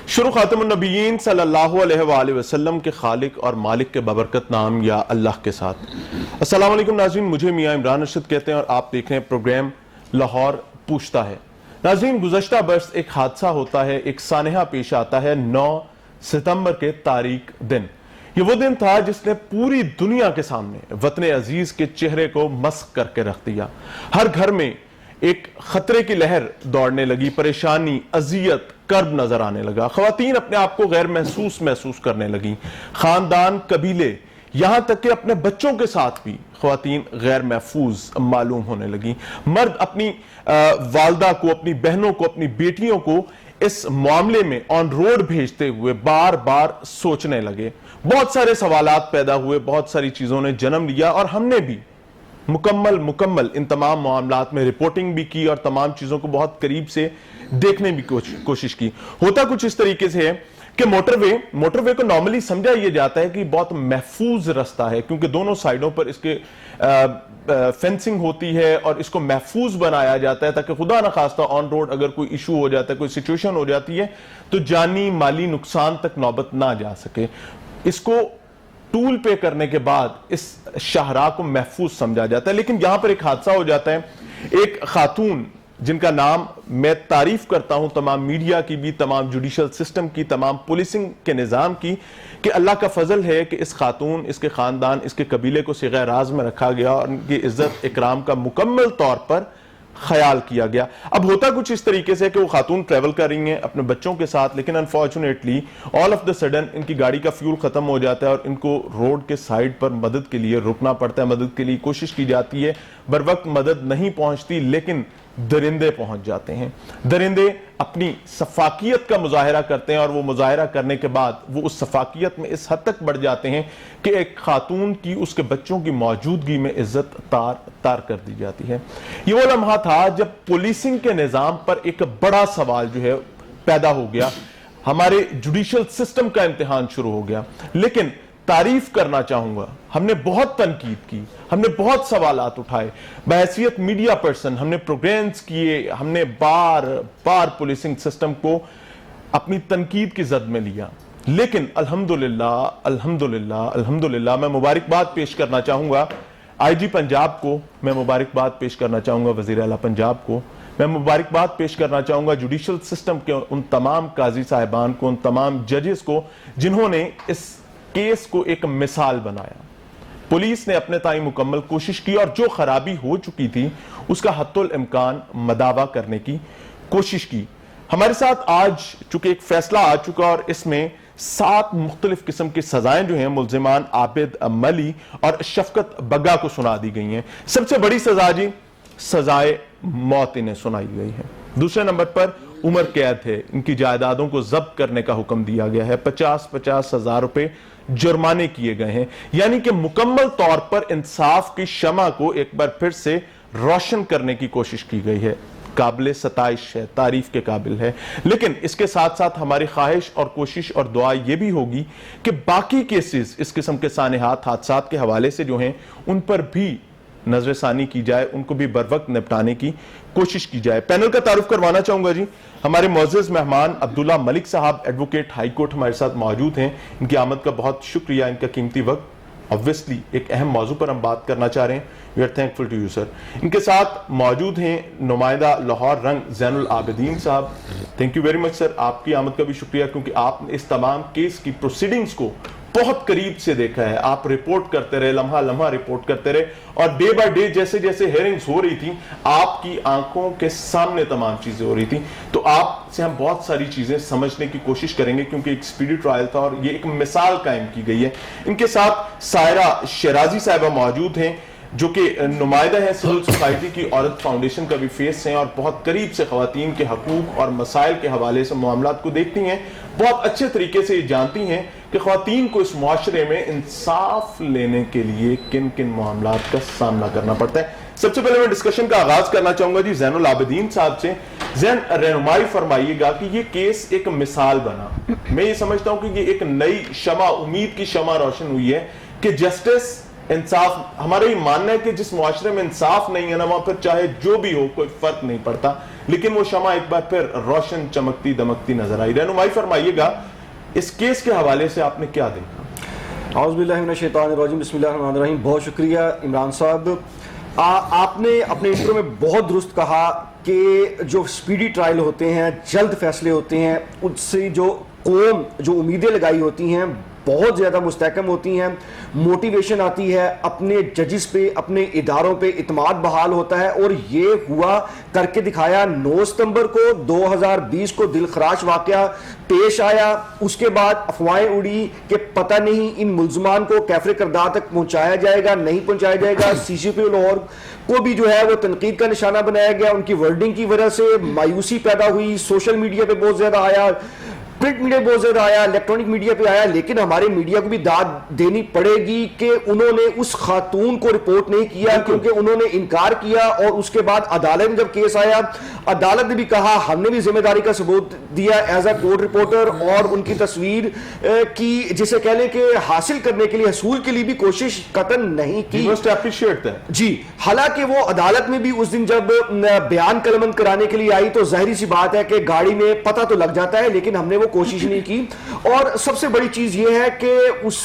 شروع خاتم النبیین صلی اللہ علیہ وآلہ وسلم کے خالق اور مالک کے ببرکت نام یا اللہ کے ساتھ۔ السلام علیکم ناظرین، مجھے میاں عمران ارشد کہتے ہیں اور آپ دیکھ رہے ہیں پروگرام لاہور پوچھتا ہے۔ ناظرین، گزشتہ برس ایک حادثہ ہوتا ہے، ایک سانحہ پیش آتا ہے 9 ستمبر کے تاریک دن۔ یہ وہ دن تھا جس نے پوری دنیا کے سامنے وطن عزیز کے چہرے کو مسخ کر کے رکھ دیا۔ ہر گھر میں ایک خطرے کی لہر دوڑنے لگی، پریشانی، اذیت، کرب نظر آنے لگا۔ خواتین اپنے آپ کو غیر محسوس کرنے لگیں۔ خاندان، قبیلے، یہاں تک کہ اپنے بچوں کے ساتھ بھی خواتین غیر محفوظ معلوم ہونے لگیں۔ مرد اپنی والدہ کو، اپنی بہنوں کو، اپنی بیٹیوں کو اس معاملے میں آن روڈ بھیجتے ہوئے بار بار سوچنے لگے۔ بہت سارے سوالات پیدا ہوئے، بہت ساری چیزوں نے جنم لیا، اور ہم نے بھی مکمل ان تمام معاملات میں رپورٹنگ بھی کی اور تمام چیزوں کو بہت قریب سے دیکھنے بھی کوشش کی۔ ہوتا کچھ اس طریقے سے ہے کہ موٹر وے کو نارملی سمجھا یہ جاتا ہے کہ بہت محفوظ رستہ ہے، کیونکہ دونوں سائیڈوں پر اس کے فینسنگ ہوتی ہے اور اس کو محفوظ بنایا جاتا ہے تاکہ خدا نخواستہ آن روڈ اگر کوئی ایشو ہو جاتا ہے، کوئی سچویشن ہو جاتی ہے تو جانی مالی نقصان تک نوبت نہ جا سکے۔ اس کو ٹول پے کرنے کے بعد اس شاہراہ کو محفوظ سمجھا جاتا ہے۔ لیکن یہاں پر ایک حادثہ ہو جاتا ہے۔ ایک خاتون جن کا نام میں تعریف کرتا ہوں تمام میڈیا کی بھی، تمام جوڈیشل سسٹم کی، تمام پولیسنگ کے نظام کی، کہ اللہ کا فضل ہے کہ اس خاتون، اس کے خاندان، اس کے قبیلے کو صیغہ راز میں رکھا گیا اور ان کی عزت اکرام کا مکمل طور پر خیال کیا گیا۔ اب ہوتا کچھ اس طریقے سے کہ وہ خاتون ٹریول کر رہی ہیں اپنے بچوں کے ساتھ، لیکن unfortunately all of the sudden ان کی گاڑی کا فیول ختم ہو جاتا ہے اور ان کو روڈ کے سائیڈ پر مدد کے لیے رکنا پڑتا ہے۔ مدد کے لیے کوشش کی جاتی ہے، بر وقت مدد نہیں پہنچتی، لیکن درندے پہنچ جاتے ہیں۔ درندے اپنی سفاکیت کا مظاہرہ کرتے ہیں اور وہ مظاہرہ کرنے کے بعد وہ اس سفاکیت میں اس حد تک بڑھ جاتے ہیں کہ ایک خاتون کی، اس کے بچوں کی موجودگی میں عزت تار کر دی جاتی ہے۔ یہ وہ لمحہ تھا جب پولیسنگ کے نظام پر ایک بڑا سوال جو ہے پیدا ہو گیا، ہمارے جوڈیشل سسٹم کا امتحان شروع ہو گیا۔ لیکن تعریف کرنا چاہوں گا، ہم نے بہت تنقید کی، ہم نے بہت سوالات اٹھائے، بحیثیت میڈیا پرسن ہم نے پروگرامز کیے، ہم نے بار بار پولیسنگ سسٹم کو اپنی تنقید کی زد میں لیا۔ لیکن الحمدللہ میں مبارکباد پیش کرنا چاہوں گا آئی جی پنجاب کو، میں مبارکباد پیش کرنا چاہوں گا وزیر اعلیٰ پنجاب کو، میں مبارکباد پیش کرنا چاہوں گا جوڈیشل سسٹم کے ان تمام قاضی صاحبان کو، ان تمام ججز کو جنہوں نے اس کیس کو ایک مثال بنایا۔ پولیس نے اپنے تائیں مکمل کوشش کی اور جو خرابی ہو چکی تھی اس کا حتی الامکان مداوع کرنے کی کوشش کی۔ ہمارے ساتھ آج چونکہ ایک فیصلہ آ چکا اور اس میں 7 مختلف قسم کی سزائیں جو ہیں ملزمان عابد ملی اور شفقت بگا کو سنا دی گئی ہیں۔ سب سے بڑی سزا جی سزائے موت انہیں سنائی گئی ہے۔ دوسرے نمبر پر عمر قید ہے، ان کی جائیدادوں کو ضبط کرنے کا حکم دیا گیا ہے، 50,000 روپے جرمانے کیے گئے ہیں، یعنی کہ مکمل طور پر انصاف کی شمع کو ایک بار پھر سے روشن کرنے کی کوشش کی گئی ہے۔ قابل ستائش ہے، تعریف کے قابل ہے۔ لیکن اس کے ساتھ ساتھ ہماری خواہش اور کوشش اور دعا یہ بھی ہوگی کہ باقی کیسز اس قسم کے سانحات، حادثات کے حوالے سے جو ہیں ان پر بھی نظر ثانی کی جائے، ان کو بھی بر وقت نپٹانے کی کوشش کی جائے۔ پینل کا تعارف کروانا چاہوں گا جی، ہمارے معزز مہمان عبداللہ ملک صاحب ایڈوکیٹ ہائی کورٹ ہمارے ساتھ موجود ہیں۔ ان کی آمد کا بہت شکریہ، ان کا قیمتی وقت۔ obviously ایک اہم موضوع پر ہم بات کرنا چاہ رہے ہیں، we are thankful to you sir۔ ان کے ساتھ موجود ہیں نمائندہ لاہور رنگ زین العابدین صاحب، thank you very much sir، آپ کی آمد کا بھی شکریہ کیونکہ آپ نے اس تمام کیس کی پروسیڈنگز کو بہت قریب سے دیکھا ہے۔ آپ رپورٹ کرتے رہے، لمحہ لمحہ رپورٹ کرتے رہے، اور ڈے بائی ڈے جیسے جیسے ہیئرنگز ہو رہی تھیں آپ کی آنکھوں کے سامنے تمام چیزیں ہو رہی تھیں۔ تو آپ سے ہم بہت ساری چیزیں سمجھنے کی کوشش کریں گے کیونکہ ایک سپیڈی ٹرائل تھا اور یہ ایک مثال قائم کی گئی ہے۔ ان کے ساتھ سائرہ شیرازی صاحبہ موجود ہیں جو کہ نمائندہ ہیں سول سوسائٹی کی عورت فاؤنڈیشن کا بھی فیس ہیں اور بہت قریب سے خواتین کے حقوق اور مسائل کے حوالے سے معاملات کو دیکھتی ہیں، بہت اچھے طریقے سے یہ جانتی ہیں کہ خواتین کو اس معاشرے میں انصاف لینے کے لیے کن کن معاملات کا سامنا کرنا پڑتا ہے۔ سب سے پہلے میں ڈسکشن کا آغاز کرنا چاہوں گا جی زین العابدین صاحب سے۔ زین، رہنمائی فرمائیے گا کہ یہ کیس ایک مثال بنا، میں یہ سمجھتا ہوں کہ یہ ایک نئی شمع، امید کی شمع روشن ہوئی ہے کہ جسٹس، انصاف، ہمارا یہ ماننا ہے کہ جس معاشرے میں انصاف نہیں ہے نا وہاں پر چاہے جو بھی ہو کوئی فرق نہیں پڑتا، لیکن وہ شمع ایک بار پھر روشن چمکتی دمکتی نظر آئی. رہنمائی فرمائیے گا اس کیس کے حوالے سے آپ نے کیا دیکھا؟ اعوذ باللہ من الشیطان الرجیم، بسم اللہ الرحمن الرحیم. بہت شکریہ عمران صاحب. آپ نے اپنے انٹرو میں بہت درست کہا کہ جو سپیڈی ٹرائل ہوتے ہیں، جلد فیصلے ہوتے ہیں، ان سے جو قوم جو امیدیں لگائی ہوتی ہیں بہت زیادہ مستحکم ہوتی ہیں، موٹیویشن آتی ہے، اپنے ججز پہ اپنے اداروں پہ اعتماد بحال ہوتا ہے. اور یہ ہوا کر کے دکھایا. 9 ستمبر کو 2020 کو دل خراش واقعہ پیش آیا. اس کے بعد افواہیں اڑی کہ پتہ نہیں ان ملزمان کو کیفر کردار تک پہنچایا جائے گا نہیں پہنچایا جائے گا. سی سی پی لاہور کو بھی جو ہے وہ تنقید کا نشانہ بنایا گیا. ان کی ورڈنگ کی وجہ سے مایوسی پیدا ہوئی. سوشل میڈیا پہ بہت زیادہ آیا، پرنٹ میڈیا بہت زیادہ آیا، الیکٹرانک میڈیا پہ آیا. لیکن ہمارے میڈیا کو بھی داد دینی پڑے گی کہ انہوں نے اس خاتون کو رپورٹ نہیں کیا کیونکہ انہوں نے انکار کیا. اور اس کے بعد عدالت میں جب کیس آیا، عدالت نے بھی کہا ہم نے بھی ذمہ داری کا ثبوت دیا ایز اے کورٹ رپورٹر، اور ان کی تصویر کی جسے کہہ لیں کہ حاصل کرنے کے لیے، حصول کے لیے بھی کوشش قطعاً نہیں کی. جی، حالانکہ وہ عدالت میں بھی اس دن جب بیان قلمبند کرانے کے لیے آئی تو ظاہری سی بات ہے کہ گاڑی میں پتہ تو لگ جاتا ہے، لیکن ہم نے وہ کوشش نہیں کی. اور سب سے بڑی چیز یہ ہے کہ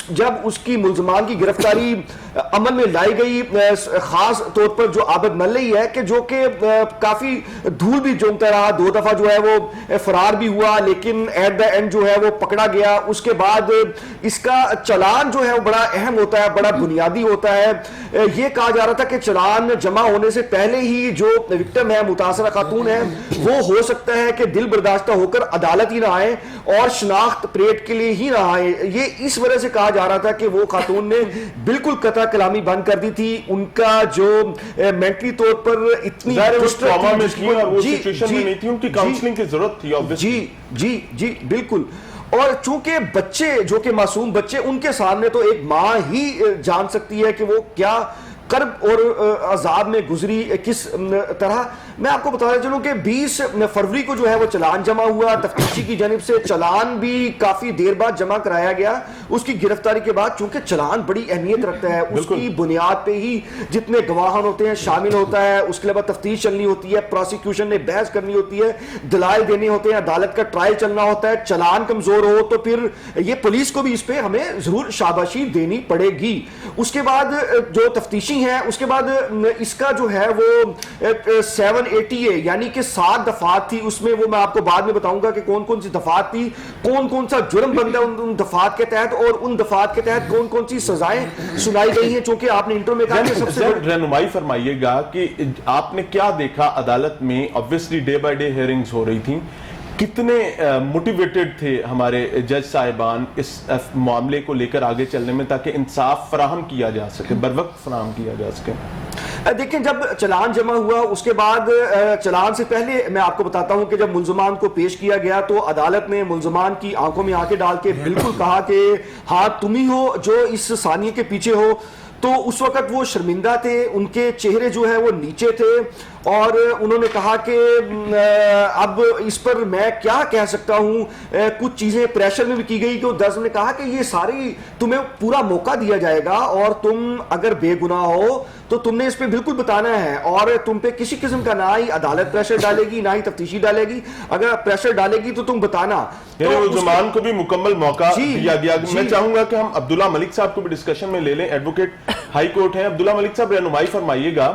جب اس کی ملزمان کی گرفتاری عمل میں لائی گئی، خاص طور پر جو عابد ملئی ہے کہ جو کہ کافی دھول بھی جونگتا رہا، 2 دفعہ جو ہے وہ فرار بھی ہوا، لیکن ایٹ دا اینڈ جو ہے وہ پکڑا گیا. اس کے بعد اس کا چلان جو ہے وہ بڑا اہم ہوتا ہے، بڑا بنیادی ہوتا ہے. یہ کہا جا رہا تھا کہ چلان جمع ہونے سے پہلے ہی جو وکٹم ہے، متاثرہ خاتون ہے، وہ ہو سکتا ہے کہ دل برداشتہ ہو کر عدالت ہی نہ آئے اور شناخت پریڈ کے لیے ہی نہ آئے. یہ اس وجہ سے کہا جا رہا تھا کہ وہ خاتون نے بالکل قطع کلامی بند کر دی تھی. ان کا جو مینٹلی طور پر اتنی جی بالکل. اور چونکہ بچے جو کہ معصوم بچے، ان کے سامنے تو ایک ماں ہی جان سکتی ہے کہ وہ کیا کرب اور عذاب میں گزری کس طرح. میں آپ کو بتا چلوں کہ 20 فروری کو جو ہے وہ چلان جمع ہوا. تفتیشی کی جانب سے چلان بھی کافی دیر بعد جمع کرایا گیا اس کی گرفتاری کے بعد، چونکہ چلان بڑی اہمیت رکھتا ہے. اس کی بنیاد پہ ہی جتنے گواہان ہوتے ہیں شامل ہوتا ہے. اس کے بعد تفتیش چلنی ہوتی ہے، پروسیکیوشن نے بحث کرنی ہوتی ہے، دلائل دینے ہوتے ہیں، عدالت کا ٹرائل چلنا ہوتا ہے. چلان کمزور ہو تو پھر یہ پولیس کو بھی اس پہ ہمیں ضرور شاباشی دینی پڑے گی. اس کے بعد جو تفتیشی ہے، اس کے بعد اس کا جو ہے وہ 780 یعنی کہ 7 دفعات تھی. اس میں وہ میں آپ کو بعد میں بتاؤں گا کہ کون کون سی دفعات تھی، کون کون سا جرم بنتا ہے ان دفعات کے تحت، اور ان دفعات کے تحت کون کون سی سزائیں سنائی گئی ہیں. چونکہ آپ نے انٹرو میں کہا کہ سب سے رہنمائی فرمائیے گا کہ آپ نے کیا دیکھا عدالت میں. obviously ڈے بائی ڈے ہیئرنگز ہو رہی تھیں، کتنے موٹیویٹڈ تھے ہمارے جج صاحبان اس معاملے کو لے کر آگے چلنے میں تاکہ انصاف فراہم کیا جا سکے، بر وقت فراہم کیا جا سکے. دیکھیں جب چلان جمع ہوا اس کے بعد چلان سے پہلے میں آپ کو بتاتا ہوں کہ جب ملزمان کو پیش کیا گیا تو عدالت نے ملزمان کی آنکھوں میں آنکھیں ڈال کے بالکل کہا کہ ہاں تم ہی ہو جو اس ثانیے کے پیچھے ہو. تو اس وقت وہ شرمندہ تھے، ان کے چہرے جو ہے وہ نیچے تھے، اور انہوں نے کہا کہ اب اس پر میں کیا کہہ سکتا ہوں. کچھ چیزیں پریشر میں بھی کی گئی کہ درج نے کہا کہ یہ ساری تمہیں پورا موقع دیا جائے گا اور تم اگر بے گناہ ہو تو تم نے اس پہ بالکل بتانا ہے، اور تم پہ کسی قسم کا نہ ہی عدالت پریشر ڈالے گی نہ ہی تفتیشی ڈالے گی. اگر پریشر ڈالے گی تو تم بتانا. ملزمان کو بھی مکمل موقع دیا گیا. میں چاہوں گا کہ ہم عبداللہ ملک صاحب کو بھی ڈسکشن میں لے لیں. ایڈوکیٹ ہائی کورٹ ہیں. عبداللہ ملک صاحب رہنمائی فرمائیے گا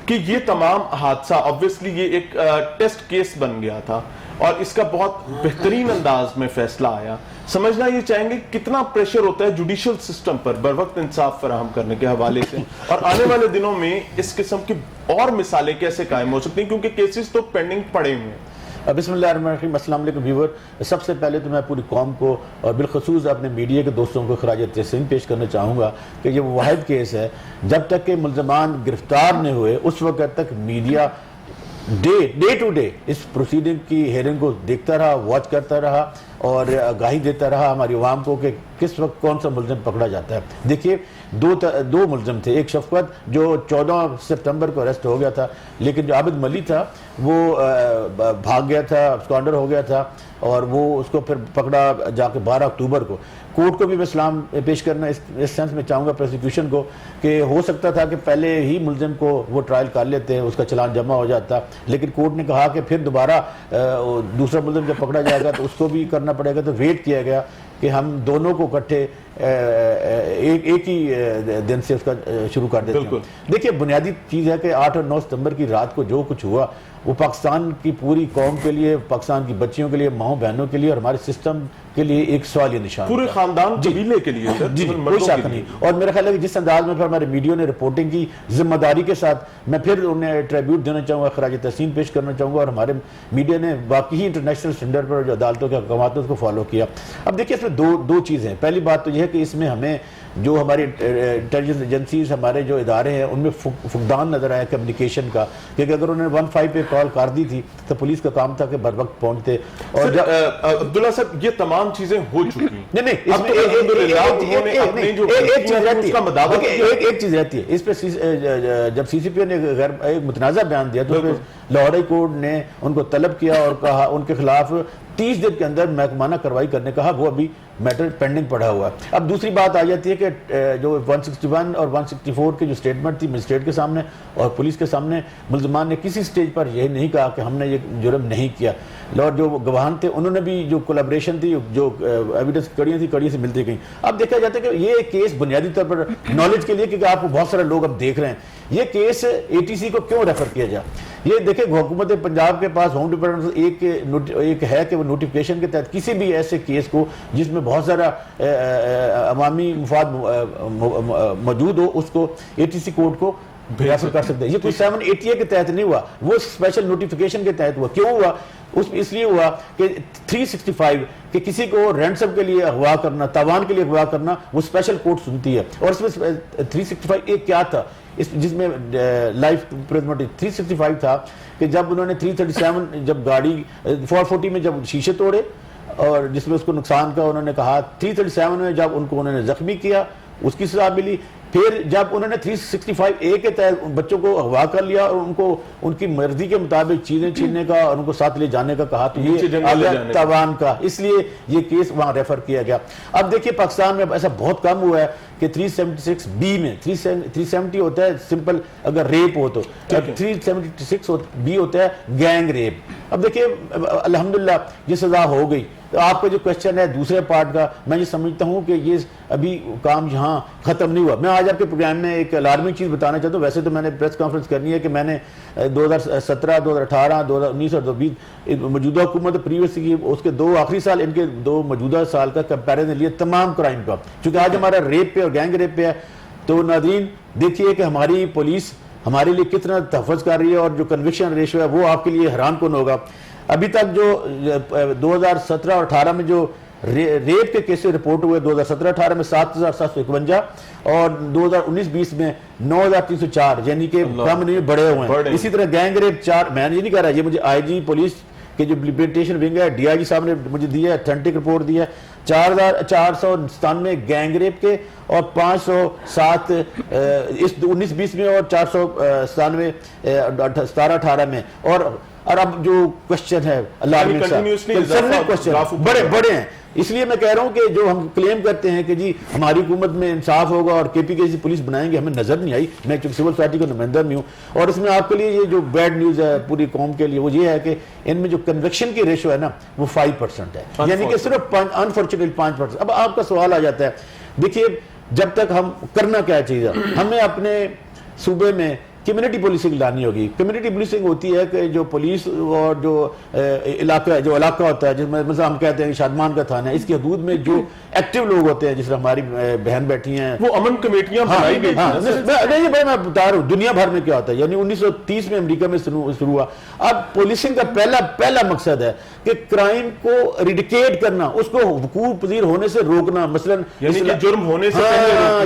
کہ یہ تمام حادثہ obviously یہ ایک ٹیسٹ کیس بن گیا تھا اور اس کا بہت بہترین انداز میں فیصلہ آیا. سمجھنا یہ چاہیں گے کتنا پریشر ہوتا ہے جوڈیشل سسٹم پر بر وقت انصاف فراہم کرنے کے حوالے سے، اور آنے والے دنوں میں اس قسم کی اور مثالیں کیسے قائم ہو سکتی ہیں کیونکہ کیسز تو پینڈنگ پڑے ہوئے ہیں. بسم اللہ الرحمن الرحیم. السلام علیکم ویور. سب سے پہلے تو میں پوری قوم کو اور بالخصوص اپنے میڈیا کے دوستوں کو خراج تحسین پیش کرنا چاہوں گا کہ یہ وہ واحد کیس ہے جب تک کہ ملزمان گرفتار نہیں ہوئے اس وقت تک میڈیا ڈے ٹو ڈے اس پروسیڈنگ کی ہیئرنگ کو دیکھتا رہا، واچ کرتا رہا اور آگاہی دیتا رہا ہماری عوام کو کہ کس وقت کون سا ملزم پکڑا جاتا ہے. دیکھیے دو ملزم تھے. ایک شفقت جو 14 سپتمبر کو اریسٹ ہو گیا تھا، لیکن جو عابد ملی تھا وہ بھاگ گیا تھا، اسکانڈر ہو گیا تھا اور وہ اس کو پھر پکڑا جا کے 12 اکتوبر کو. کورٹ کو بھی میں سلام پیش کرنا اس سینس میں چاہوں گا پروسیکیوشن کو کہ ہو سکتا تھا کہ پہلے ہی ملزم کو وہ ٹرائل کر لیتے ہیں, اس کا چلان جمع ہو جاتا, لیکن کورٹ نے کہا کہ پھر دوبارہ دوسرا ملزم جب پکڑا جائے گا تو اس کو بھی کرنا پڑے گا, تو ویٹ کیا گیا کہ ہم دونوں کو اکٹھے ایک ہی دن سے اس کا شروع کر دیتے ہیں. دیکھیے بنیادی چیز ہے کہ 8 اور 9 ستمبر کی رات کو جو کچھ ہوا وہ پاکستان کی پوری قوم کے لیے, پاکستان کی بچیوں کے لیے, ماؤں بہنوں کے لیے اور ہمارے سسٹم کے لیے ایک سوالیہ نشان, پورے خاندان قبیلے کے لیے جی کوئی شک نہیں. اور میرا خیال ہے کہ جس انداز میں پھر ہمارے میڈیا نے رپورٹنگ کی ذمہ داری کے ساتھ, میں پھر انہیں ٹریبیوٹ دینا چاہوں گا, خراج تحسین پیش کرنا چاہوں گا, اور ہمارے میڈیا نے واقعی انٹرنیشنل اسٹینڈرڈ پر جو عدالتوں کے احکامات اس کو فالو کیا. اب دیکھیے اس میں دو چیزیں ہیں. پہلی بات تو یہ ہے کہ اس میں ہمیں جو ہماری انٹیلیجنس ایجنسیز, ہمارے جو ادارے ہیں, ان میں فقدان نظر آیا کمیونیکیشن کا, کیونکہ اگر انہوں نے 15 پہ کال کر دی تھی تو پولیس کا کام تھا کہ بر وقت پہنچتے. اور عبداللہ صاحب یہ تمام چیزیں ہو چکی ہیں, نہیں اس میں ایک چیز رہتی ہے اس پہ. جب سی سی پی او نے ایک متنازع بیان دیا تو لاہور ہائی کورٹ نے ان کو طلب کیا اور کہا ان کے خلاف 30 دن کے اندر محکمانہ کارروائی کرنے کہا, وہ ابھی میٹر پینڈنگ پڑا ہوا ہے. اب دوسری بات آ جاتی ہے کہ جو 161 اور 164 کی جو سٹیٹمنٹ تھی مجسٹریٹ کے سامنے اور پولیس کے سامنے, ملزمان نے کسی سٹیج پر یہ نہیں کہا کہ ہم نے یہ جرم نہیں کیا. اور جو گواہان تھے انہوں نے بھی جو کولیبریشن تھی, جو ایویڈنس کڑیاں سے ملتی گئیں. اب دیکھا جاتا ہے کہ یہ کیس بنیادی طور پر نالج کے لیے, کیونکہ آپ کو بہت سارے لوگ اب دیکھ رہے ہیں, یہ کیس ATC کو کیوں ریفر کیا جائے. یہ دیکھیں حکومت پنجاب کے پاس ہوم ڈپارٹمنٹ ایک ہے کہ وہ نوٹیفیکیشن کے تحت کسی بھی ایسے کیس کو جس میں بہت سارا عوامی مفاد موجود ہو اس کو ATC کورٹ کو ریفر کر سکتے ہیں. یہ کوئی 780 کے تحت نہیں ہوا, وہ اسپیشل نوٹیفیکیشن کے تحت ہوا. کیوں ہوا؟ اس لیے ہوا کہ 365 کہ کسی کو رینسم کے لیے اغوا کرنا, تاوان کے لیے اغوا کرنا, وہ اسپیشل کورٹ سنتی ہے. اور اس میں 365 ایک کیا تھا جس میں لائف پرزمنٹ 365 تھا کہ جب انہوں نے 337 جب گاڑی 440 میں جب شیشے توڑے اور جس میں اس کو نقصان کا انہوں نے کہا, 337 میں جب ان کو انہوں نے زخمی کیا اس کی سزا ملی. پھر جب انہوں نے 365A کے تحت بچوں کو اغوا کر لیا اور ان کو ان کی مرضی کے مطابق چیزیں چھیننے کا اور ان کو ساتھ لے جانے کا کہا, تو یہ تاوان کا, اس لیے یہ کیس وہاں ریفر کیا گیا. اب دیکھیے پاکستان میں ایسا بہت کم ہوا ہے کہ 376B میں 370 ہوتا ہے سمپل اگر ریپ ہو تو, 376B ہوتا ہے گینگ ریپ. اب دیکھیے الحمدللہ یہ سزا ہو گئی. تو آپ کا جو کوشچن ہے دوسرے پارٹ کا, میں یہ سمجھتا ہوں کہ یہ ابھی کام یہاں ختم نہیں ہوا. میں آج آپ کے پروگرام میں ایک الارمنگ چیز بتانا چاہتا ہوں. ویسے تو میں نے پریس کانفرنس کرنی ہے کہ میں نے 2017, 2018, 2019 اور 2020 موجودہ حکومت پریویس کی اس کے 2 آخری سال, ان کے 2 موجودہ سال کا کمپیریزن لیے تمام کرائم کا, چونکہ آج ہمارا ریپ پہ اور گینگ ریپ پہ ہے. تو ناظرین دیکھیے کہ ہماری پولیس ہمارے لیے کتنا تحفظ کر رہی ہے اور جو کنوکشن ریشو ہے وہ آپ کے لیے حیران کن ہوگا. ابھی تک جو 2017 اور 18 میں جو ریپ کے کیسز رپورٹ ہوئے 2017-18 میں 7751 اور 2019-20 میں 9304, یعنی کہ کم نہیں بڑے ہوئے ہیں. اسی طرح گینگ ریپ 4, میں یہ نہیں کہہ رہا, یہ مجھے IG پولیس کے جو امپلیمنٹیشن ونگ ہے DIG صاحب نے مجھے دیا ہے, اتھینٹک رپورٹ دیا ہے. 4497 گینگ ریپ کے اور 507 اس 19-20 میں اور 497 17-18 میں. اور اب جو کوشچن ہے بڑے ہیں, اس لیے میں کہہ رہا ہوں کہ جو ہم کلیم کرتے ہیں کہ جی ہماری حکومت میں انصاف ہوگا اور KP کی پولیس بنائیں گے, ہمیں نظر نہیں آئی. میں چونکہ سول سوسائٹی کا نمائندہ بھی ہوں, اور اس میں آپ کے لیے یہ جو بیڈ نیوز ہے پوری قوم کے لیے وہ یہ ہے کہ ان میں جو کنوکشن کی ریشو ہے نا وہ 5% ہے, یعنی کہ صرف انفارچونیٹلی 5%. اب آپ کا سوال آ جاتا ہے, دیکھیے جب تک ہم کرنا کیا چیز ہے, ہمیں اپنے صوبے میں کمیونٹی پولیسنگ لانی ہوگی. کمیونٹی پولیسنگ ہوتی ہے کہ جو پولیس اور جو علاقہ ہوتا ہے, جس میں مثلا ہم کہتے ہیں کہ شادمان کا تھانہ ہے, اس کی حدود میں جو ایکٹیو لوگ ہوتے ہیں, جس طرح ہماری بہن بیٹھی ہیں, وہ امن کمیٹیاں بنائی گئی. نہیں میں بتا رہا ہوں دنیا بھر میں کیا ہوتا ہے. یعنی 1930 میں امریکہ میں شروع ہوا. اب پولیسنگ کا پہلا مقصد ہے کہ کرائم کو ریڈیکیٹ کرنا, اس کو وقوع پذیر ہونے سے روکنا. مثلا جرم ہونے سے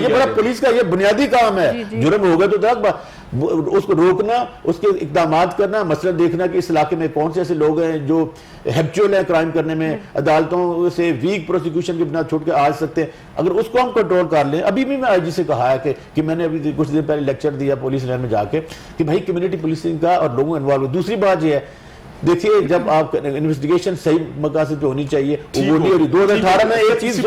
یہ بڑا پولیس کا یہ بنیادی کام ہے. جرم ہوگا تو اس کو روکنا, اس کے اقدامات کرنا, مثلا دیکھنا کہ اس علاقے میں کون سے ایسے لوگ ہیں جو ہیبچول ہیں کرائم کرنے میں, عدالتوں سے ویک پروسیکیوشن کی بنا چھوڑ کے آ سکتے ہیں. اگر اس کو ہم کنٹرول کر لیں, ابھی بھی میں IG سے کہا ہے کہ میں نے ابھی کچھ دن پہلے لیکچر دیا پولیس لائن میں جا کے کہ بھائی کمیونٹی پولیسنگ کا اور لوگوں انوالو. دوسری بات یہ ہے دیکھیے جب آپ انویسٹیگیشن صحیح مقاصد پہ ہونی چاہیے ٹھیک وہ نہیں ہو رہی 2018 میں ایک چیز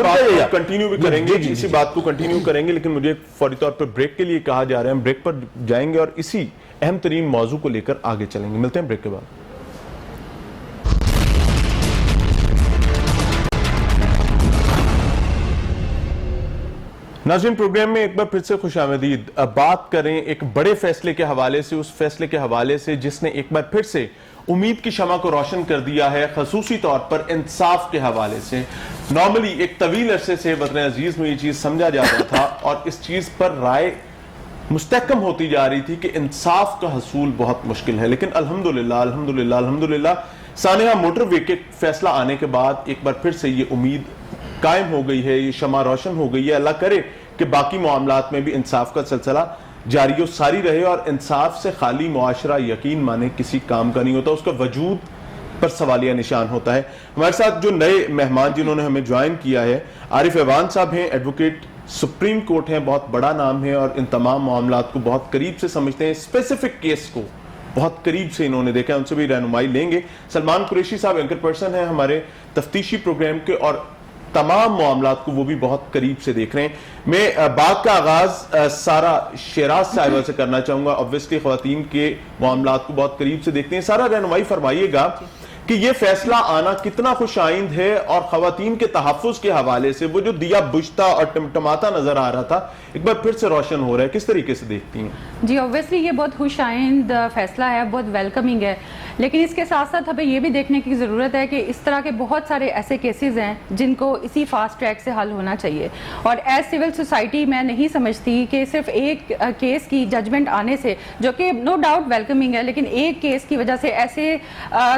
کنٹینیو بھی کریں گے اسی بات کو کنٹینیو کریں گے لیکن مجھے فوری طور پر بریک کے لیے کہا جا رہا ہے ہم بریک پر جائیں گے اور اسی اہم ترین موضوع کو لے کر آگے چلیں گے ملتے ہیں بریک کے بعد ناظرین پروگرام میں ایک بار پھر سے خوش آمدید بات کریں ایک بڑے فیصلے کے حوالے سے اس فیصلے کے حوالے سے جس نے ایک بار پھر سے امید کی شمع کو روشن کر دیا ہے خصوصی طور پر انصاف کے حوالے سے نارملی ایک طویل عرصے سے وطن عزیز میں یہ چیز سمجھا جاتا تھا اور اس چیز پر رائے مستحکم ہوتی جا رہی تھی کہ انصاف کا حصول بہت مشکل ہے لیکن الحمدللہ سانحہ موٹر وے کے فیصلہ آنے کے بعد ایک بار پھر سے یہ امید قائم ہو گئی ہے یہ شمع روشن ہو گئی ہے اللہ کرے کہ باقی معاملات میں بھی انصاف کا سلسلہ جاری و ساری رہے اور انصاف سے خالی معاشرہ یقین مانے کسی کام کا نہیں ہوتا اس کا وجود پر سوالیہ نشان ہوتا ہے ہمارے ساتھ جو نئے مہمان جنہوں نے ہمیں جوائن کیا ہے عارف ایوان صاحب ہیں ایڈوکیٹ سپریم کورٹ ہیں بہت بڑا نام ہے اور ان تمام معاملات کو بہت قریب سے سمجھتے ہیں اسپیسیفک کیس کو بہت قریب سے انہوں نے دیکھا ان سے بھی رہنمائی لیں گے سلمان قریشی صاحب اینکر پرسن ہیں ہمارے تفتیشی پروگرام کے اور تمام معاملات کو وہ بھی بہت قریب سے دیکھ رہے ہیں میں بات کا آغاز سارا شیراز صاحبہ سے کرنا چاہوں گا obviously خواتین کے معاملات کو بہت قریب سے دیکھتے ہیں سارا رہنمائی فرمائیے گا کہ یہ فیصلہ آنا کتنا خوش آئند ہے اور خواتین کے تحفظ کے حوالے سے وہ جو دیا بجھتا اور ٹمٹماتا نظر آ رہا تھا ایک بار پھر سے روشن ہو رہا ہے کس طریقے سے دیکھتی ہیں جی obviously یہ بہت خوش آئند فیصلہ ہے بہت ویلکمنگ ہے لیکن اس کے ساتھ ساتھ ہمیں یہ بھی دیکھنے کی ضرورت ہے کہ اس طرح کے بہت سارے ایسے کیسز ہیں جن کو اسی فاسٹ ٹریک سے حل ہونا چاہیے اور ایز سول سوسائٹی میں نہیں سمجھتی کہ صرف ایک کیس کی ججمنٹ آنے سے جو کہ نو ڈاؤٹ ویلکمنگ ہے لیکن ایک کیس کی وجہ سے ایسے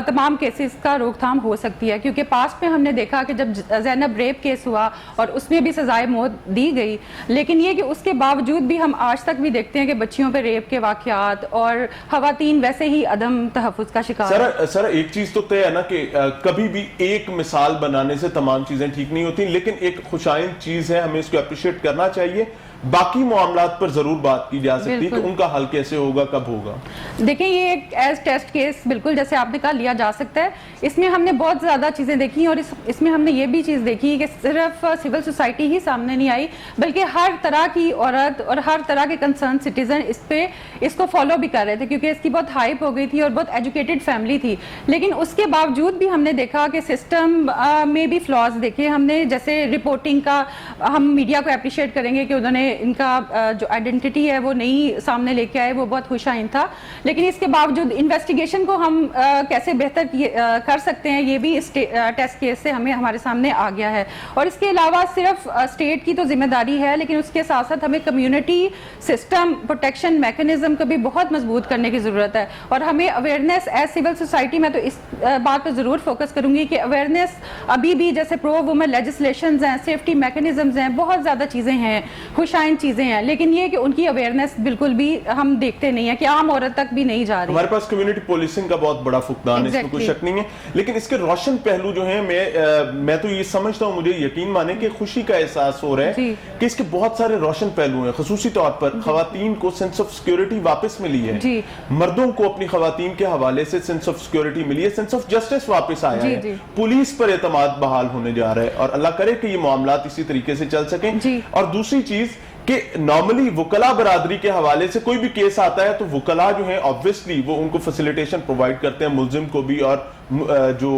تمام کیسز کا روک تھام ہو سکتی ہے کیونکہ پاسٹ میں ہم نے دیکھا کہ جب زینب ریپ کیس ہوا اور اس میں بھی سزائے موت دی گئی لیکن یہ کہ اس کے باوجود بھی ہم آج تک بھی دیکھتے ہیں کہ بچیوں پہ ریپ کے واقعات اور خواتین ویسے ہی عدم تحفظ کا شکار سر ایک چیز تو طے ہے نا کہ کبھی بھی ایک مثال بنانے سے تمام چیزیں ٹھیک نہیں ہوتی لیکن ایک خوشائند چیز ہے ہمیں اس کو اپریشیٹ کرنا چاہیے باقی معاملات پر ضرور بات کی جا سکتی کہ ان کا حل کیسے ہوگا کب ہوگا دیکھیں یہ ایک ایز ٹیسٹ کیس بالکل جیسے آپ نے کہا لیا جا سکتا ہے اس میں ہم نے بہت زیادہ چیزیں دیکھی اور اس میں ہم نے یہ بھی چیز دیکھی کہ صرف سول سوسائٹی ہی سامنے نہیں آئی بلکہ ہر طرح کی عورت اور ہر طرح کے کنسرن سٹیزن اس کو فالو بھی کر رہے تھے کیونکہ اس کی بہت ہائپ ہو گئی تھی اور بہت ایجوکیٹڈ فیملی تھی لیکن اس کے باوجود بھی ہم نے دیکھا کہ سسٹم میں بھی فلاز دیکھے ہم نے جیسے رپورٹنگ کا ہم میڈیا کو اپریشیٹ کریں گے کہ انہوں نے ان کا جو آئیڈینٹی ہے وہ نہیں سامنے لے کے آئے وہ بہت خوش آئند تھا لیکن اس کے باوجود انویسٹیگیشن کو ہم کیسے بہتر کر سکتے ہیں یہ بھی اس ٹیسٹ کیس سے ہمارے سامنے آ گیا ہے اور اس کے علاوہ صرف اسٹیٹ کی تو ذمہ داری ہے لیکن اس کے ساتھ ساتھ ہمیں کمیونٹی سسٹم پروٹیکشن میکنزم کو بھی بہت مضبوط کرنے کی ضرورت ہے اور ہمیں اویئرنیس ایز سول سوسائٹی میں تو اس بات پہ ضرور فوکس کروں گی کہ اویئرنیس ابھی بھی جیسے پرو وومن لیجسلیشنز ہیں سیفٹی میکنزمز ہیں بہت زیادہ چیزیں ہیں خوش آئند چیزیں ہیں لیکن یہ کہ ان کی اویئرنیس بالکل بھی ہم دیکھتے نہیں ہیں کہ عام عورت تک بھی نہیں جا رہی ہمارے پاس کمیونٹی پولیسنگ کا بہت بڑا فقدان ہے اس میں کوئی شک نہیں ہے لیکن اس کے روشن پہلو جو ہیں میں تو یہ سمجھتا ہوں مجھے یقین مانے کہ خوشی کا احساس ہو رہا ہے کہ اس کے بہت سارے روشن پہلو ہیں خصوصی طور پر خواتین کو سینس آف سیکیورٹی واپس ملی ہے مردوں کو اپنی خواتین کے حوالے سے سینس آف سیکیورٹی ملی ہے سینس آف جسٹس واپس آیا ہے پولیس پر اعتماد بحال ہونے جا رہا ہے اور اللہ کرے کہ یہ معاملات اسی طریقے سے چل سکیں اور دوسری چیز کہ نارملی وکلا برادری کے حوالے سے کوئی بھی کیس آتا ہے تو وکلا جو ہیں obviously وہ ان کو فیسیلیٹیشن پرووائڈ کرتے ہیں ملزم کو بھی اور جو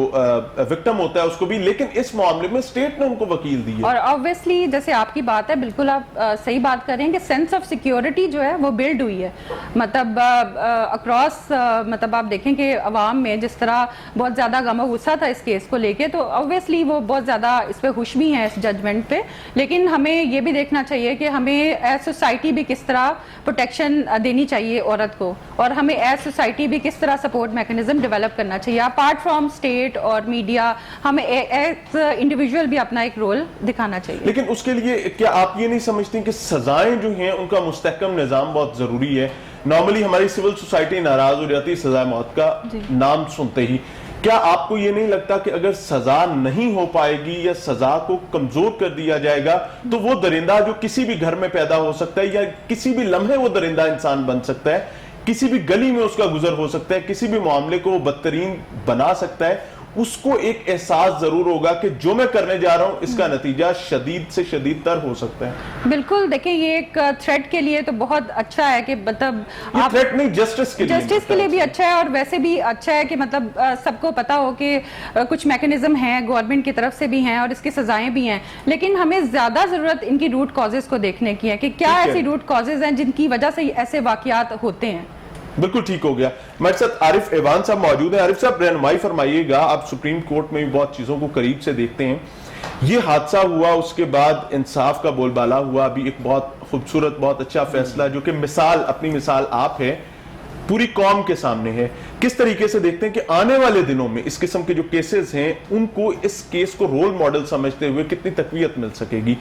وکٹم ہوتا ہے اس کو بھی لیکن اس معاملے میں اسٹیٹ نے ان کو وکیل دی ہے اور obviously جیسے آپ کی بات ہے بالکل آپ صحیح بات کریں کہ سینس آف سیکیورٹی جو ہے وہ بلڈ ہوئی ہے مطلب اکراس مطلب آپ دیکھیں کہ عوام میں جس طرح بہت زیادہ غم و غصہ تھا اس کیس کو لے کے تو obviously وہ بہت زیادہ اس پہ خوش بھی ہیں اس ججمنٹ پہ لیکن ہمیں یہ بھی دیکھنا چاہیے کہ ہمیں ایز سوسائٹی بھی کس طرح پروٹیکشن دینی چاہیے عورت کو اور ہمیں ایز سوسائٹی بھی کس طرح سپورٹ میکنزم ڈیولپ کرنا چاہیے اپارٹ فرام اسٹیٹ اور میڈیا ہمیں ایز انڈیویجول بھی اپنا ایک رول دکھانا چاہیے لیکن اس کے لیے کیا آپ یہ نہیں سمجھتے کہ سزائیں جو ہیں ان کا مستحکم نظام بہت ضروری ہے نارملی ہماری سول سوسائٹی ناراض ہو جاتی ہے سزائے موت کا نام سنتے ہی کیا آپ کو یہ نہیں لگتا کہ اگر سزا نہیں ہو پائے گی یا سزا کو کمزور کر دیا جائے گا تو وہ درندہ جو کسی بھی گھر میں پیدا ہو سکتا ہے یا کسی بھی لمحے وہ درندہ انسان بن سکتا ہے کسی بھی گلی میں اس کا گزر ہو سکتا ہے, کسی بھی معاملے کو وہ بدترین بنا سکتا ہے, اس کو ایک احساس ضرور ہوگا کہ جو میں کرنے جا رہا ہوں اس کا نتیجہ شدید سے شدید تر ہو سکتا ہے. بالکل, دیکھیں یہ ایک تھریٹ کے لیے تو بہت اچھا ہے کہ مطلب یہ تھریٹ نہیں, جسٹس کے لیے بھی اچھا ہے, اور ویسے بھی اچھا ہے کہ مطلب سب کو پتا ہو کہ کچھ میکنزم ہیں گورنمنٹ کی طرف سے بھی ہیں اور اس کی سزائیں بھی ہیں, لیکن ہمیں زیادہ ضرورت ان کی روٹ کازز کو دیکھنے کی ہے کہ کیا ایسی روٹ کازز ہیں جن کی وجہ سے ایسے واقعات ہوتے ہیں. بالکل ٹھیک ہو گیا. ہمارے ساتھ عارف ایوان صاحب موجود ہیں. عارف صاحب رہنمائی فرمائیے گا, آپ سپریم کورٹ میں بھی بہت چیزوں کو قریب سے دیکھتے ہیں, یہ حادثہ ہوا اس کے بعد انصاف کا بول بالا ہوا, ابھی ایک بہت خوبصورت بہت اچھا فیصلہ جو کہ مثال, اپنی مثال آپ ہے, پوری قوم کے سامنے ہے. کس طریقے سے دیکھتے ہیں کہ آنے والے دنوں میں اس قسم کے جو کیسز ہیں ان کو, اس کیس کو رول ماڈل سمجھتے ہوئے کتنی تقویت مل سکے گی